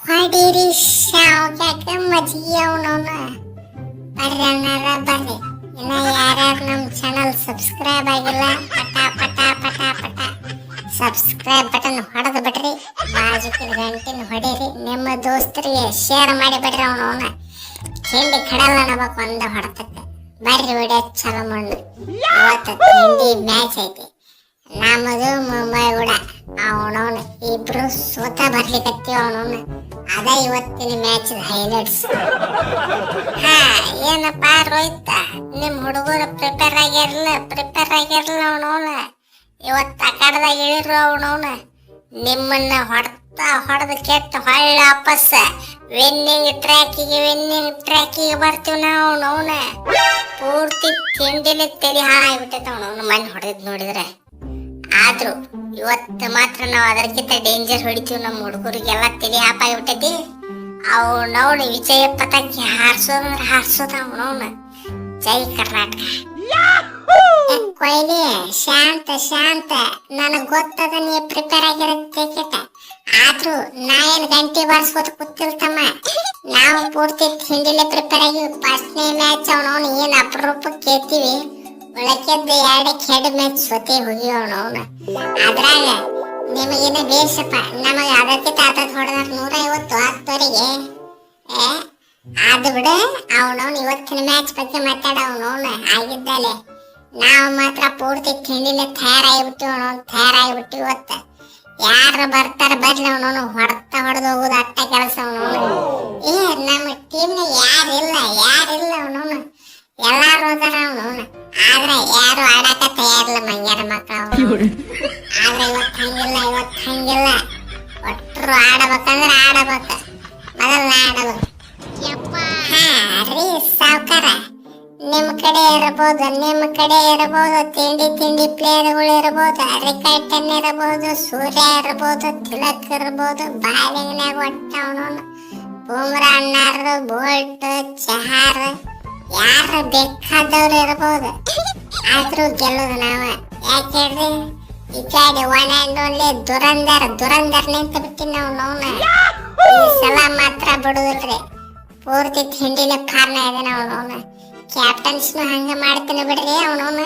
ಹೊಡಿರಿ ಶಾವ್ಗ್ಯಾಕ ಮಜ್ಜಿಗೆ ಅವನವನ ಬರ್ರಿ ಅಣ್ಣಾರ ಬರ್ರಿ. ಇನ್ನ ಯಾರ್ಯಾರು ನಮ್ಮ ಚಾನಲ್ ಸಬ್ಸ್ಕ್ರೈಬ್ ಆಗಿಲ್ಲ ಪಟ ಪಟ ಪಟ ಪಟ ಸಬ್ಸ್ಕ್ರೈಬ್ ಬಟನ್ ಹೊಡೆದು ಬಿಡ್ರಿ, ಬಾಜುಕಿನ ಗಂಟಿನ ಹೊಡೀರಿ, ನಿಮ್ಮ ದೋಸ್ತರಿಗೆ ಶೇರ್ ಮಾಡಿ ಬಿಡ್ರಿ. ಅವನವನ ತಿಂಡಿ ಕಡಲ್ಲ ಅನ್ನಬೇಕು ಒಂದ ಹೊಡೆತಕ್ಕೆ. ಬರ್ರಿ ವಿಡಿಯೋ ಚಾಲು ಮಾಡೋಣ. ಇವತ್ತು ತಿಂಡಿ ಮ್ಯಾಚ್ ಐತಿ, ನಮ್ಮದು ಮುಂಬೈ ಕೂಡ. ಅವನವನ ಇಬ್ರು ಸೋತ ಬರ್ಲಿಕತ್ತೀವಿ. ಅವನವನ ಅದ ಇವತ್ತಿನ ಮ್ಯಾಚ್ ಹೈಲೈಟ್ಸ್. ಹಾ ಏನಪ್ಪ ರೋಹಿತ, ನಿಮ್ ಹುಡುಗರು ಪ್ರಿಪೇರ್ ಆಗ್ಯಾರಲ್ಲ ಅವನವನ ಇವತ್ತು ಅಕಾಡದಾಗ ಇಳಿರು. ಅವನವನ ನಿಮ್ಮನ್ನ ಹೊಡೆದು ಕೆಟ್ಟ ಹೊಳ್ಳ ವಾಪಸ್ ವಿನ್ನಿಂಗ್ ಟ್ರ್ಯಾಕಿಗೆ ಬರ್ತೀವಿ ನಾವು. ಅವನವನ ಪೂರ್ತಿ ತಿಂಡಿನ ತಲೆ ಹಾಳಾಗ್ಬಿಟ್ಟೈತೆ ಅವನವನ ಮಣ್ಣು ಹೊಡೆದ್ ನೋಡಿದ್ರೆ. ಆದ್ರೂ ಇವತ್ತು ಮಾತ್ರ ನಾವು ಅದಕ್ಕಿಂತ ಡೇಂಜರ್ ಹೊಡಿತೀವಿ. ನಮ್ಮ ಹುಡುಗರಿಗೆಲ್ಲ ತಲೆ ಹಾಪಾಗ್ಬಿಟ್ಟೈತಿ. ಅವನವನ ವಿಜಯ ಪತಾಕಿ ಹಾರಿಸೋದ ಅವನವನ. ಜೈ ಕರ್ನಾಟಕ. ಕೊಯ್ಲಿ ಶಾಂತ ನನಗ್ ಗೊತ್ತದ ನೀ ಪ್ರಿಪೇರ್ ಆಗಿರತ್ತೆ ಕ್ರಿಕೆಟ್. ಆದ್ರೂ ನಾ ಏನ್ ಗಂಟೆ ಬಾರಿಸ್ಕೋತ ಕೂತಿಲ್ತಮ್ಮ. ನಾವು ಪೂರ್ತಿ ತಿಂಡಿಲೆ ಪ್ರಿಪೇರ್ ಆಗಿವಿ. ಫಸ್ಟ್ನೇ ಮ್ಯಾಚ್ ಅವನವನು ಏನ್ ಅಪರೂಪಕ್ಕೆ ಕೇಳ್ತೀವಿ, ಒಳಕ್ಕೆದ್ದು ಎರಡಕ್ಕೆ ಹೆಡ್ ಮ್ಯಾಚ್ ಸೊತೆ ಹೋಗಿ ಅವನವನ. ಅದ್ರಾಗ ನಿಮಗೇನ ಬೇಸಪ್ಪ, ನಮಗೆ ಅದಕ್ಕಿಂತ ಹೊಡೆದಾರ 150 ಹತ್ತುವರೆಗೆ. ಅದು ಬಿಡ ಅವನವನು ಇವತ್ತಿನ ಮ್ಯಾಚ್ ಬಗ್ಗೆ ಮಾತಾಡ. ಅವನವನ ಆಗಿದ್ದಲೆ ನಾವು ಮಾತ್ರ ಪೂರ್ತಿ ತಿಂಡಿಲೆ ತಯಾರಾಗಿಬಿಟ್ಟು ಇವತ್ತು ಯಾರು ಬರ್ತಾರ ಬರ್ಲಿ. ಅವನವನು ಹೊಡೆದು ಹೋಗುದು ಅಟ್ಟ ಕೆಲಸ. ಅವನವನು ನಮ್ಮ ಟೀಮ್ನಾಗ ಯಾರಿಲ್ಲ ಅವನವನು, ಎಲ್ಲಾರು ಹೋದಾರ ಅವನವನು. ಆದ್ರೆ ಯಾರು ಆಡಾಕ ತಯಾರಿಲ್ಲ ಮಂಗ್ಯಾರ ಮಕ್ಕಳು. ಆದ್ರೆ ಇವತ್ತು ಹಂಗಿಲ್ಲ. ಒಟ್ಟರು ಆಡಬೇಕಂದ್ರೆ ಆಡಬೇಕು, ಮೊದಲ ಆಡಬೇಕು. ಹಾ ರೀ ಸಾವ್ಕಾರ, ನಿಮ್ಮ ಕಡೆ ಇರಬಹುದು ತಿಂಡಿ ಪ್ಲೇಯರ್ಗಳು ಇರಬಹುದು, ಹರಿಕಟ್ಟನ್ ಇರಬಹುದು, ಸೂರ್ಯ ಇರಬಹುದು, ತಿಲಕ್ ಇರಬಹುದು, ಬಾಲಿಂಗ್ನಾಗ ಒಟ್ಟ ಅವನವನು ಬೂಮ್ರಾ ಅಣ್ಣಾರು, ಬೋಲ್ಟ್, ಚಹಾರ್ ಯಾರು ಬೇಕಾದವ್ರು ಇರಬಹುದು. ಆದ್ರೂ ಗೆಲ್ಲೋದು ನಾವ. ಯಾಕೆ ಹೇಳ್ರಿ, ಈ ಕಡೆ ಒನ್ ಆ್ಯಂಡ್ ಓನ್ಲಿ ದುರಂದರ್ ನಿಂತು ಬಿಟ್ಟಿನ ಅವನವನ. ಈ ಸಲ ಮಾತ್ರ ಬಿಡುದಿಲ್ರಿ, ಪೂರ್ತಿ ತಿಂಡಿನ ಕಾರಣ ಇದೆ ಅವನವನ. ಕ್ಯಾಪ್ಟನ್ಸ್ನು ಹಂಗ ಮಾಡ್ತಾನೆ ಬಿಡ್ರಿ. ಅವನವನ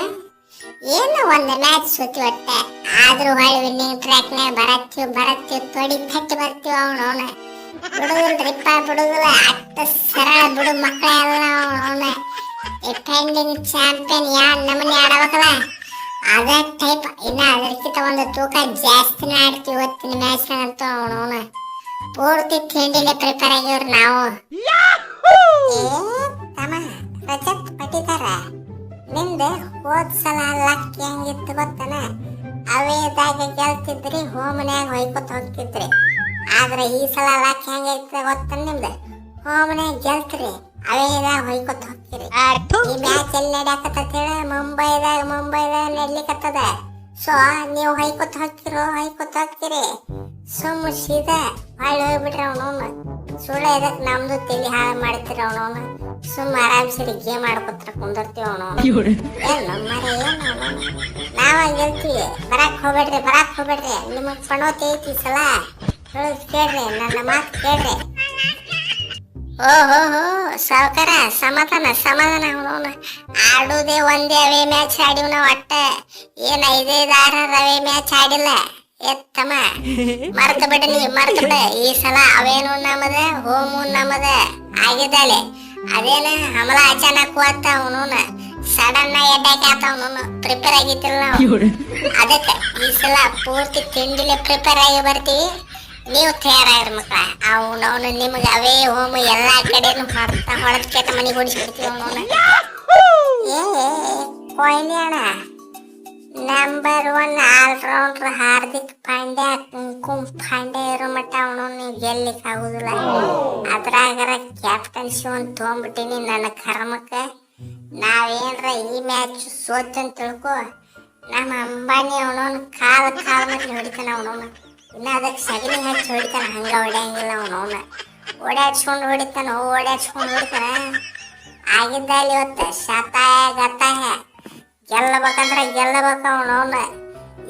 ಏನು ಒಂದು ಮ್ಯಾಚ್ ಸೋತಿ ಒಟ್ಟೆ, ಆದ್ರೂ ಹೊಳ್ಳಿ ವಿನ್ನಿಂಗ್ ಟ್ರ್ಯಾಕ್ನಾಗ ಬರತ್ತೀವಿ ತೊಡಿ ತಟ್ಟಿ ಬರ್ತೀವಿ. ಅವನವನ ಬಿಡುದಿಲ್ಲ ಅಟ್ಟ ಸರಳ ಬಿಡು ಮಕ್ಕಳ ಎಲ್ಲ. ಅವನವನ ಡಿಫೆಂಡಿಂಗ್ ಚಾಂಪಿಯನ್ ಯಾರು ನಮ್ಮನ್ನ ಆಡಬೇಕಲ್ಲ ಅದೇ ಟೈಪ್. ಇನ್ನ ಅದಕ್ಕಿಂತ ಒಂದು ತೂಕ ಜಾಸ್ತಿನ ಆಡ್ತೀವಿ ಇವತ್ತಿನ ಮ್ಯಾಚ್ ಅಂತ. ಅವನವನ ಪೂರ್ತಿ ತಿಂಡಿಲೆ ಪ್ರಿಪೇರ್ ಆಗಿವ್ರು ನಾವು. ರಜತ್ ಪಟ್ಟಿದಾರ, ನಿಂದ ಹೋದ್ ಸಲ ಲಕ್ ಹೆಂಗಿತ್ತು ಗೊತ್ತನ? ಅವೇದಾಗ ಗೆಲ್ತಿದ್ರಿ, ಹೋಮನ್ಯಾಗ ಹೊಯ್ಕೊತ ಹೋಗ್ತಿದ್ರಿ. ಆದ್ರೆ ಈ ಸಲ ಲಕ್ ಹೆಂಗೈತೆ ಗೊತ್ತನ ನಿಮ್ದು? ಹೋಮನ್ಯಾಗ ಗೆಲ್ತಿರಿ, ಅವೇದಾಗ ಹೊಯ್ಕೊತ ಹೋಗ್ತಿರಿ. ಈ ಮ್ಯಾಚ್ ಎಲ್ಲಿ ನಡ್ಯಾಕತ್ತ ಹೇಳ? ಮುಂಬೈದಾಗ ನಡ್ಲಿಕತ್ತದ. ಸೊ ನೀವು ಹೊಯ್ಕೊತ ಹೋಗ್ತಿರಿ. ಸುಮ್ಮ ಸೀದಾ ಹೊಳ್ಳಿ ಹೋಗ್ಬಿಟ್ರಿ. ಅವನವನು ಸುಳ್ಳ ಇದಕ್ಕೆ ನಮ್ದು ತಲೆ ಹಾಳು ಮಾಡ್ತೀರಿ. ಅವನವನು ಸುಮ್ಮ ಆರಾಮ್ಸಿರಿ ಗೇಮ್ ಆಡ್ಕೊತ್ರ ಕುಂದಿರ್ತೀವಿ. ಅವನವನು ನಾವ ಗೆಲ್ತೀವಿ. ಬರಾಕ್ ಹೋಗ್ಬೇಡ್ರಿ. ನಿಮಗ್ ಪಣೋತಿ ಐತಿ ಸಲ ಹೇಳೋದು ಕೇಳ್ರಿ, ನನ್ನ ಮಾತು ಕೇಳ್ರಿ. ಓಹೋ ಸಾವ್ಕಾರ, ಸಮಾಧಾನ. ಅವನವನು ಆಡುದೇ ಒಂದೇ ಅವೇ ಮ್ಯಾಚ್ ಆಡಿವ್ ನಾವು. ಒಟ್ಟ ಏನ್ 5-6 ಅವೇ ಮ್ಯಾಚ್ ಆಡಿಲ್ಲ. ಎತ್ತಮ್ಮ ಮರ್ತ ಬಿಡ. ಈ ಸಲ ಅವೇನು ನಮ್ಮದ, ಹೋಮು ನಮ್ಮದ ಆಗಿದ್ದಾಳೆ. ಅದೇನ ಹಮಲ ಅಚಾನಕ್ ಹೋತ ಅವನೂನ ಸಡನ್ ಎಡ್ಡಾಕ್ ಆತ. ಅವನೂನು ಪ್ರಿಪೇರ್ ಆಗಿದ್ದಿಲ್ಲ ನಾವು. ಅದಕ್ಕೆ ಈ ಸಲ ಪೂರ್ತಿ ತಿಂಡಿಲೆ ಪ್ರಿಪೇರ್ ಆಗಿ ಬರ್ತೀವಿ. ನೀವು ತಯಾರಾಗ್ರಿ ಮಕ್ಕಳ. ಅವನವನು ನಿಮ್ಗೆ ಅವೇ ಹೋಮು ಎಲ್ಲಾ ಕಡೆನು ಹೊಡೆದ್ ಕೆಟ್ಟ ಮನೆಗೆ ಹೊಡಿಸ್ಬಿಡ್ತೀವಿ. ಅವನವನ ಕೊಹ್ಲಿ ಅಣ್ಣ ನಂಬರ್ 1 ಆಲ್ರೌಂಡರ್ ಹಾರ್ದಿಕ್ ಪಾಂಡ್ಯ, ಕುಂಕುಮ್ ಪಾಂಡ್ಯ ಇರೋ ಮಟ್ಟ ಅವನು ನೀವು ಗೆಲ್ಲಿಕ್ ಆಗುದಿಲ್ಲ. ಅದ್ರಾಗರ ಕ್ಯಾಪ್ಟನ್ಸಿ ಒಂದು ತೊಗೊಂಡ್ಬಿಟ್ಟಿನಿ ನನ್ನ ಕರ್ಮಕ್ಕೆ. ನಾವೇನ್ರ ಈ ಮ್ಯಾಚ್ ಸೋತಂತ ತಿಳ್ಕೊ, ನಮ್ಮ ಅಂಬಾನಿ ಅವನವನು ಕಾಲ ಮೇಲೆ ಹೊಡಿತಾನ. ಅವನವನು ಇನ್ನ ಅದಕ್ಕೆ ಸಗಣಿ ಹಚ್ಚಿ ಹೊಡಿತಾನ, ಹಂಗ ಹೊಡ್ಯಂಗಿಲ್ಲ. ಅವನವನ ಓಡಾಡ್ಸ್ಕೊಂಡು ಹೊಡಿತಾನ. ಆಗಿದ್ದಲ್ಲಿ ಇವತ್ತು ಗತಾಯ ಗೆಲ್ಲಬೇಕಂದ್ರೆ ಅವನವನ.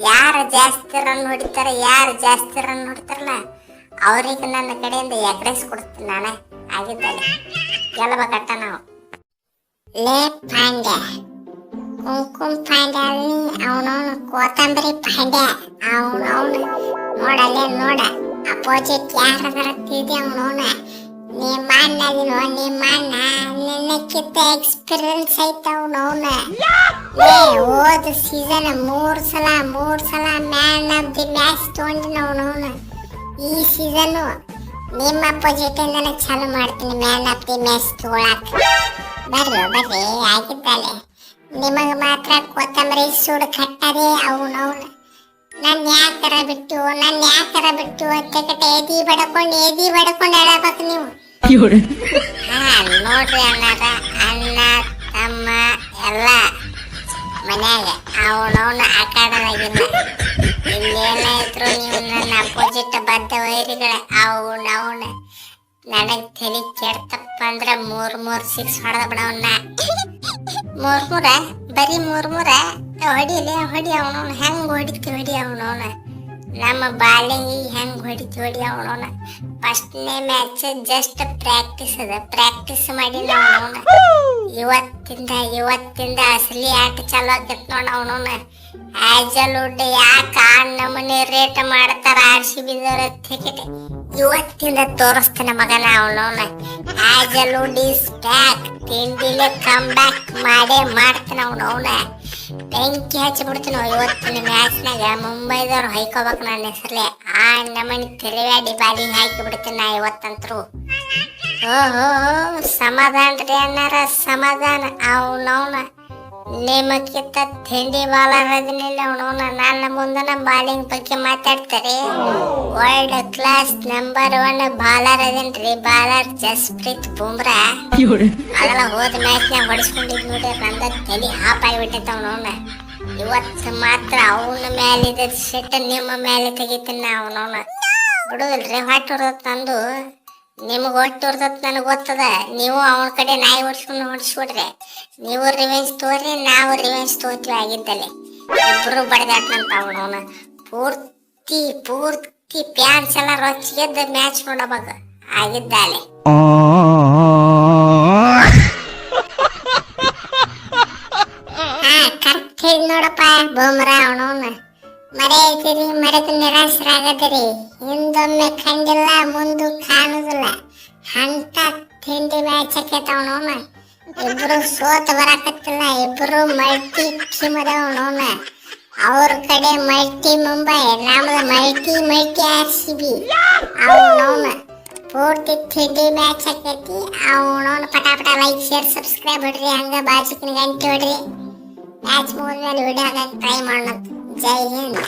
ಯಾರು ಜಾಸ್ತಿ ರನ್ ಹೊಡಿತಾರಲ್ಲ ಅವ್ರಿಗೆ ನನ್ನ ಕಡೆಯಿಂದ ಎಗ್ರೆಸ್ ಕೊಡ್ತೀನಿ ನಾನೇ ಆಗಿದ್ದಲ್ಲಿ ಗೆಲ್ಲಬೇಕಟ್ಟ ನಾವು. ಲೇ ಪಾಂಡ್ಯ, ಕುಂಕುಮ ಪಾಂಡ್ಯ ಅಲ್ಲಿ ಅವನವನು ಕೊತ್ತಂಬರಿ ಪಾಂಡ್ಯ ಅವನವನು ನೋಡಲ್ಲೇ ನೋಡ ಅಪೋಸಿಟ್ ಯಾರದರ ತಿದ್ದಿ ಅವನವನ ನಿಮ್ಮ ಅಣ್ಣದಿನೋ ನಿಮ್ಮ ಅಣ್ಣ ನಿನ್ನಕ್ಕಿಂತ ಎಕ್ಸ್ಪೀರಿಯನ್ಸ್ ಐತೆ ಅವನವನ. ಲೇ ಹೋದ ಸೀಸನ್ ಮೂರು ಸಲ ಮ್ಯಾನ್ ಆಫ್ ದಿ ಮ್ಯಾಚ್ ತೊಗೊಂಡಿನ ಅವನವನು. ಈ ಸೀಸನ್ನು ನಿಮ್ಮ ಅಪೋಸಿಟ್ ಇಂದನೇ ಚಾಲು ಮಾಡ್ತೀನಿ ಮ್ಯಾನ್ ಆಫ್ ದಿ ಮ್ಯಾಚ್ ತಗೊಳಕ್. ಬರ್ರಿ ಆಗಿದ್ದಲೆ ನಿಮಗೆ ಮಾತ್ರ ಕೊತ್ತಂಬರಿ ಸೂಡು ಕಟ್ಟದೆ ಅವನವನು. ನನ್ನ ಯಾಕರ ಬಿಟ್ಟು ಅಂತ ಎದಿ ಬಡ್ಕೊಂಡು ಹೇಳಬೇಕು ನೀವು. ನೋಡ್ರಿ ಅಣ್ಣ ತಮ್ಮ ಎಲ್ಲ ಮನ್ಯಾಗ ಅವನವನು ಆಟಾಡಲಾಗಿಲ್ಲ. ಇಲ್ಲೇನ ಇದ್ರು ನೀವು ನನ್ನ ಅಪೋಸಿಟ್ ಬದ್ಧ ವೈರಿಗಳ ಅವನವನ. ನನಗೆ ತಲೆ ಕೆಡ್ತಪ್ಪ ಅಂದ್ರೆ 3 ಹೊಡೆದ ಬಿಡವನ್ನ. 3 ಬರೀ 3 ಹೊಡಿ ಅವನವನ. ಹೆಂಗ್ ಹೊಡಿ ಅವನವನ. ನಮ್ಮ ಬಾಲಿಂಗಿ ಹೆಂಗ್ ಹೊಡಿ ಅವನವನ. ಫಸ್ಟ್ನೇ ಮ್ಯಾಚ್ ಜಸ್ಟ್ ಪ್ರಾಕ್ಟೀಸ್ ಮಾಡಿ ಅವನವನ. ಇವತ್ತಿಂದ ಅಸಲಿ ಆಟ ಚಾಲು ಆಕೈತ್ ನೋಡ ಅವನವನ. ಆಜಲುಡ್ ಯಾಕೆ ನಮ್ಮನೆ ರೇಟ್ ಮಾಡ್ತಾರ RCB ಟಿಕೆಟ್ ಇವತ್ತಿಂದ ತೋರಿಸ್ತಾನೆ ಮಗನ ಅವನವನ. ಆಜಲುಡ್ ಇಸ್ ಬ್ಯಾಕ್. ತಿಂಡಿಲೆ ಕಮ್ ಬ್ಯಾಕ್ ಮಾಡ್ತಾನೆ ಅವನವನ. ಬೆಂಕಿ ಹಚ್ಚಿಬಿಡ್ತೀನಿ ಇವತ್ತಿನ ಮ್ಯಾಚ್ನಾಗ. ಮುಂಬೈದವ್ರು ಹೊಯ್ಕೋಬೇಕು ನನ್ನ ಹೆಸರಲ್ಲೇ. ನಮ್ಮನೆ ತೆರೆವಾಡಿ ಬಾಲಿಂಗ್ ಹಾಕಿ ಬಿಡ್ತೀನಿ ನಾ ಇವತ್ತಂತ್ರು. ಓಹೋ ಸಮಾಧಾನ ರೀ ಅಣ್ಣಾರ ಸಮಾಧಾನ. ಅವನವನ ನಿಮಕ್ಕಿಂತ ತಿಂಡಿ ಬಾಲರ್ ಅದನ್ನಿಲ್ಲ ಅವನವನ. ನನ್ನ ಮುಂದನ ಬಾಲಿಂಗ್ ಬಗ್ಗೆ ಮಾತಾಡ್ತಾರೆ. ವರ್ಲ್ಡ್ ಕ್ಲಾಸ್ ನಂಬರ್ 1 ಬಾಲರ್ ಅದನ್ರಿ. ಬಾಲರ್ ಜಸ್ಪ್ರೀತ್ ಬುಮ್ರಾ. ಅದೆಲ್ಲ ಹೋದ ಮ್ಯಾಚ್ನಾಗ ಹೊಡಿಸ್ಕೊಂಡಿದ್ ನೋಡಿ ನಂದ ತಲೆ ಹಾಪ್ ಆಗಿಬಿಟ್ಟೈತೆ ಅವನವನ. ಇವತ್ತು ಮಾತ್ರ ಅವನ ಮೇಲಿದ್ದ ಸೆಟ್ ನಿಮ್ಮ ಮೇಲೆ ತೆಗಿತೀನಿ ನಾ ಅವನವನ. ಬಿಡುದಿಲ್ರಿ ಹೊಟ್ಟೆ ಹೊರದತ್ ನಂದು. ನಿಮಗೆ ಹೊಟ್ಟೆ ಹೊರದತ್ ನನಗೆ ಗೊತ್ತದ. ನೀವು ಅವನ ಕಡೆ ನಾಯಿ ಹೊಡಿಸ್ಬಿಡ್ರಿ. ನೀವು ರಿವೆಂಜ್ ತೋರಿ ನಾವು ರಿವೆಂಜ್ ತೋತೀವಿ ಆಗಿದ್ದಲ್ಲಿ. ಇಬ್ರು ಬಡ್ದಾಟ್ನಂತ ಅವನವನ. ಪೂರ್ತಿ ಫ್ಯಾನ್ಸ್ ಎಲ್ಲ ರೊಚ್ಚಿಗೆದ್ದ ಮ್ಯಾಚ್ ನೋಡಬೇಕು ಆಗಿದ್ದಾಲೆ. ಕರೆಕ್ಟ್ ಹೇಳಿ ನೋಡಪ್ಪ ಬುಮ್ರಾ ಅವನವನ. ಮರೆತು ನಿರಾಶರಾಗದಿರಿ. ಹಿಂದೊಮ್ಮೆ ಕಂಡಿಲ್ಲ ಮುಂದೆ ಕಾಣುದಿಲ್ಲ ಅಂತ ತಿಂಡಿ ಮ್ಯಾಚ್ ಆಕೈತ ಅವನವನ. ಇಬ್ರು ಸೋತ್ ಬರಾಕತ್ತಿಲ್ಲ. ಇಬ್ರು ಮಲ್ಟಿ ಟೀಮ್ ಅದಾವನವನ. ಅವ್ರ ಕಡೆ ಮಲ್ಟಿ ಮುಂಬೈ, ನಮ್ದು ಮಲ್ಟಿ RCB ಅವನವನ. ಪೂರ್ತಿ ತಿಂಡಿ ಮ್ಯಾಚ್ ಆಕೈತಿ ಅವನವನ. ಪಟಾಪಟ ಲೈಕ್ ಶೇರ್ ಸಬ್ಸ್ಕ್ರೈಬ್ ಹೊಡ್ರಿ. ಹಂಗ ಬಾಜಿಕಿನ ಗಂಟೆ ಹೊಡ್ರಿ. ಮ್ಯಾಚ್ ಮುಗಿದ್ಮೇಲೆ ವಿಡಿಯೋ ಹಾಕಕ್ಕೆ ಟ್ರೈ ಮಾಡೋಣ. ಜೈ ಹಿಂದ್.